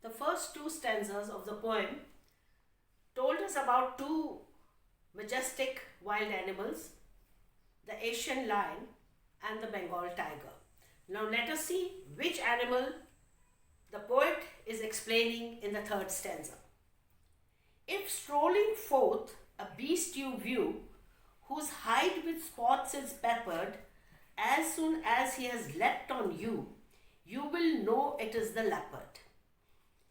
The first two stanzas of the poem told us about two majestic wild animals, the Asian lion and the Bengal tiger. Now let us see which animal the poet is explaining in the third stanza. If strolling forth a beast you view, whose hide with spots is peppered, as soon as he has leapt on you, you will know it is the leopard.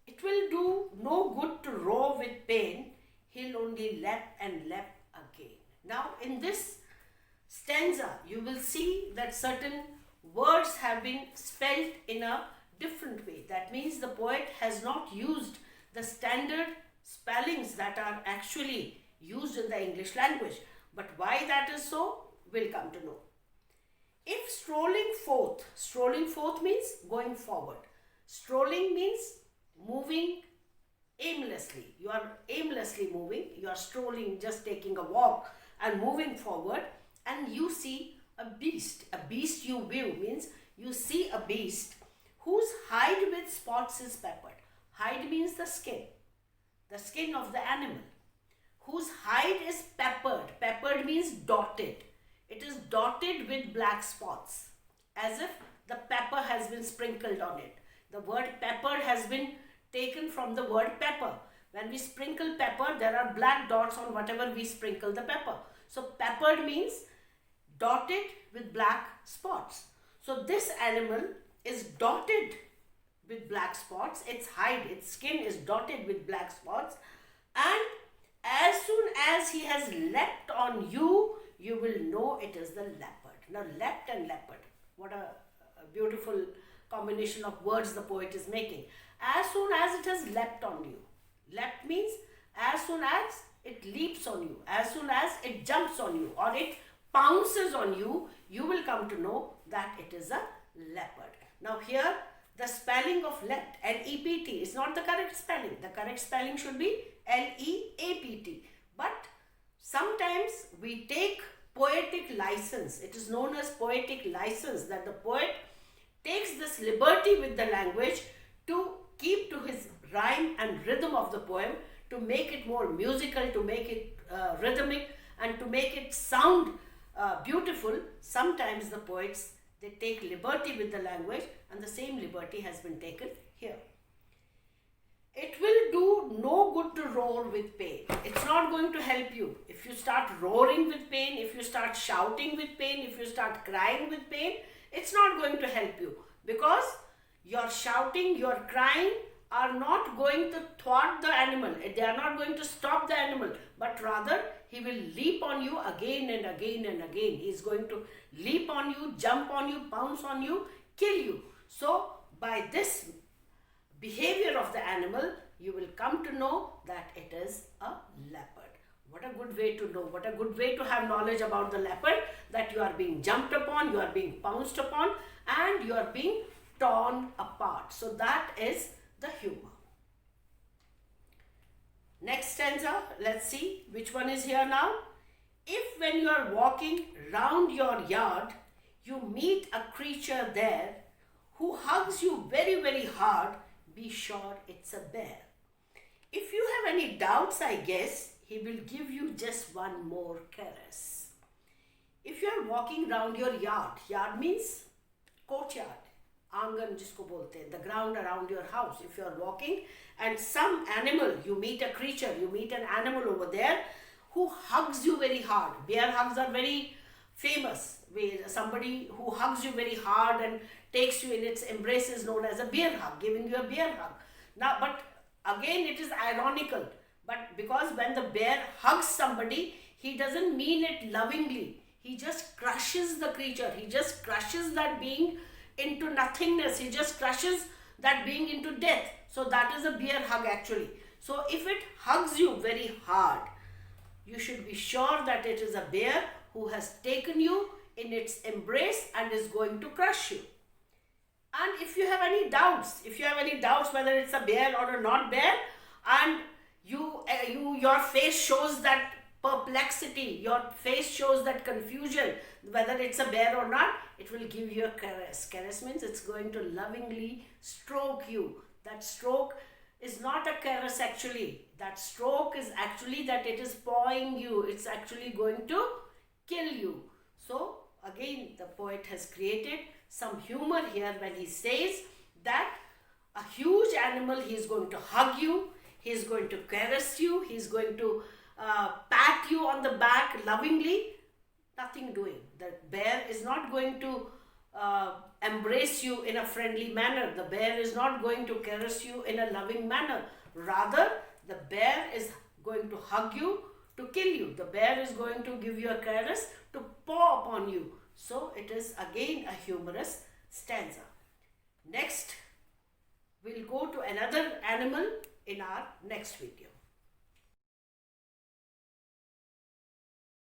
It will do no good to roar with pain, he'll only lap and lap again. Now, in this stanza, you will see that certain words have been spelled in a different way. That means the poet has not used the standard spellings that are actually used in the English language. But why that is so, we'll come to know. If strolling forth means going forward. Strolling means moving aimlessly. You are aimlessly moving. You are strolling, just taking a walk and moving forward, and you see a beast. A beast you view means you see a beast whose hide with spots is peppered. Hide means the skin of the animal, whose hide is peppered. Peppered means dotted. It is dotted with black spots, as if the pepper has been sprinkled on it. The word peppered has been taken from the word pepper. When we sprinkle pepper, there are black dots on whatever we sprinkle the pepper. So peppered means dotted with black spots. So this animal is dotted with black spots. Its hide, its skin is dotted with black spots. And as soon as he has leapt on you, you will know it is the leopard. Now, leapt and leopard. What a beautiful combination of words the poet is making. As soon as it has leapt on you. Leapt means as soon as it leaps on you, as soon as it jumps on you or it pounces on you, you will come to know that it is a leopard. Now here, the spelling of leapt, L-E-P-T, is not the correct spelling. The correct spelling should be L-E-A-P-T. But sometimes we take poetic license. It is known as poetic license, that the poet takes this liberty with the language to keep to his rhyme and rhythm of the poem, to make it more musical, to make it rhythmic, and to make it sound beautiful. Sometimes the poets, they take liberty with the language, and the same liberty has been taken here. It will do no good to roar with pain. It's not going to help you. If you start roaring with pain, if you start shouting with pain, if you start crying with pain, it's not going to help you, because your shouting, your crying are not going to thwart the animal. They are not going to stop the animal, but rather he will leap on you again and again and again. He is going to leap on you, jump on you, pounce on you, kill you. So by this behavior of the animal, you will come to know that it is a leopard. What a good way to know, what a good way to have knowledge about the leopard, that you are being jumped upon, you are being pounced upon, and you are being torn apart. So that is the humor. Next stanza, let's see which one is here now. If when you are walking round your yard, you meet a creature there who hugs you very, very hard, be sure it's a bear. If you have any doubts, I guess, he will give you just one more caress. If you are walking round your yard, yard means courtyard, आंगन जिसको बोलते हैं, the ground around your house. If you are walking and some animal, you meet a creature, you meet an animal over there who hugs you very hard. Bear hugs are very famous. Somebody who hugs you very hard and takes you in its embrace is known as a bear hug, giving you a bear hug. Now, but again it is ironical, but because when the bear hugs somebody, he doesn't mean it lovingly. He just crushes the creature. He just crushes that being into nothingness. He just crushes that being into death. So that is a bear hug actually. So if it hugs you very hard, you should be sure that it is a bear who has taken you in its embrace and is going to crush you. And if you have any doubts, whether it's a bear or a not bear, and your face shows that perplexity, your face shows that confusion, whether it's a bear or not, it will give you a caress. Caress means it's going to lovingly stroke you. That stroke is not a caress actually. That stroke is actually that it is pawing you. It's actually going to kill you. So again, the poet has created some humor here when he says that a huge animal, he is going to hug you, he is going to caress you, he is going to pat you on the back lovingly. Nothing doing. The bear is not going to embrace you in a friendly manner. The bear is not going to caress you in a loving manner. Rather, the bear is going to hug you to kill you. The bear is going to give you a caress to paw upon you. So it is again a humorous stanza. Next, we'll go to another animal in our next video.